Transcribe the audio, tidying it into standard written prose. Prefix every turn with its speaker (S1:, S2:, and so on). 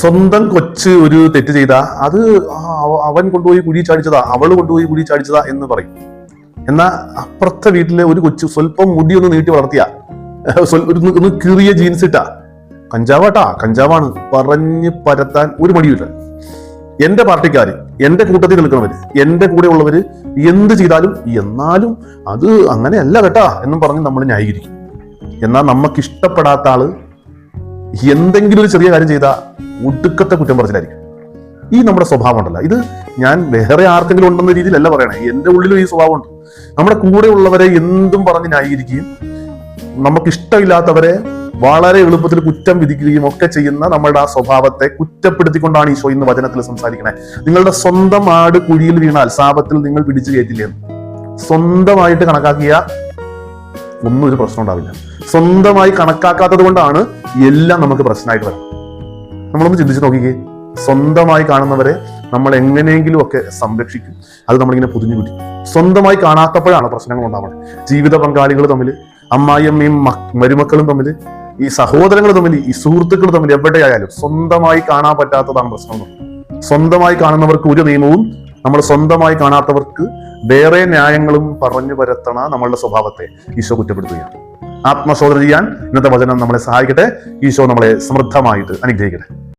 S1: സ്വന്തം കൊച്ച് ഒരു തെറ്റ് ചെയ്താ അത് അവൻ കൊണ്ടുപോയി കുഴി ചാടിച്ചതാ, അവള് കൊണ്ടുപോയി കുഴി ചാടിച്ചതാ എന്ന് പറയും. എന്നാ അപ്പുറത്തെ വീട്ടിലെ ഒരു കൊച്ചു സ്വല്പം മുടി ഒന്ന് നീട്ടി വളർത്തിയ, ഒന്ന് കീറിയ ജീൻസ് ഇട്ടാ, കഞ്ചാവാട്ടാ കഞ്ചാവാണ് പറഞ്ഞ് പരത്താൻ ഒരു മടിയില്ല. എന്റെ പാർട്ടിക്കാര്, എന്റെ കൂട്ടത്തിൽ നിൽക്കുന്നവര്, എന്റെ കൂടെ ഉള്ളവര് എന്ത് ചെയ്താലും എന്നാലും അത് അങ്ങനെയല്ല കേട്ടാ എന്നും പറഞ്ഞ് നമ്മൾ ന്യായീകരിക്കും. എന്നാൽ നമുക്ക് ഇഷ്ടപ്പെടാത്ത ആള് എന്തെങ്കിലും ഒരു ചെറിയ കാര്യം ചെയ്താൽ ഒടുക്കത്തെ കുറ്റം പറച്ചിലായിരിക്കും. ഈ നമ്മുടെ സ്വഭാവം ഉണ്ടല്ലോ, ഇത് ഞാൻ വേറെ ആർക്കെങ്കിലും ഉണ്ടെന്ന രീതിയിലല്ല പറയണേ, എന്റെ ഉള്ളിലും ഈ സ്വഭാവം ഉണ്ട്. നമ്മുടെ കൂടെ ഉള്ളവരെ എന്തും പറഞ്ഞ് ന്യായീകരിക്കുകയും നമുക്ക് ഇഷ്ടമില്ലാത്തവരെ വളരെ എളുപ്പത്തിൽ കുറ്റം വിധിക്കുകയും ഒക്കെ ചെയ്യുന്ന നമ്മളുടെ ആ സ്വഭാവത്തെ കുറ്റപ്പെടുത്തിക്കൊണ്ടാണ് ഈശോ ഇന്ന് വചനത്തിൽ സംസാരിക്കണേ. നിങ്ങളുടെ സ്വന്തം ആട് കുഴിയിൽ വീണാൽ ശാപത്തിൽ നിങ്ങൾ പിടിച്ചു കയറ്റില്ലെന്ന്. സ്വന്തമായിട്ട് കണക്കാക്കിയ ഒന്നും ഒരു പ്രശ്നം ഉണ്ടാവില്ല. സ്വന്തമായി കണക്കാക്കാത്തത് കൊണ്ടാണ് എല്ലാം നമുക്ക് പ്രശ്നമായിട്ട് വരുന്നത്. നമ്മളൊന്ന് ചിന്തിച്ച് നോക്കിക്കേ, സ്വന്തമായി കാണുന്നവരെ നമ്മൾ എങ്ങനെയെങ്കിലും ഒക്കെ സംരക്ഷിക്കും, അത് നമ്മളിങ്ങനെ പൊതിഞ്ഞു പിടിക്കും. സ്വന്തമായി കാണാത്തപ്പോഴാണ് പ്രശ്നങ്ങൾ ഉണ്ടാവുന്നത്. ജീവിത പങ്കാളികൾ തമ്മിൽ, അമ്മായിയമ്മയും മരുമക്കളും തമ്മിൽ, ഈ സഹോദരങ്ങൾ തമ്മിൽ, ഈ സുഹൃത്തുക്കൾ തമ്മിൽ, എവിടെയായാലും സ്വന്തമായി കാണാൻ പറ്റാത്തതാണ് പ്രശ്നം. സ്വന്തമായി കാണുന്നവർക്ക് ഒരു നിയമവും, നമ്മൾ സ്വന്തമായി കാണാത്തവർക്ക് വേറെ ന്യായങ്ങളും പറഞ്ഞു പരത്തണ നമ്മളുടെ സ്വഭാവത്തെ ഈശോ കുറ്റപ്പെടുത്തുകയാണ്. ആത്മശോധന ചെയ്യാൻ ഇന്നത്തെ വചനം നമ്മളെ സഹായിക്കട്ടെ. ഈശോ നമ്മളെ സമൃദ്ധമായിട്ട് അനുഗ്രഹിക്കട്ടെ.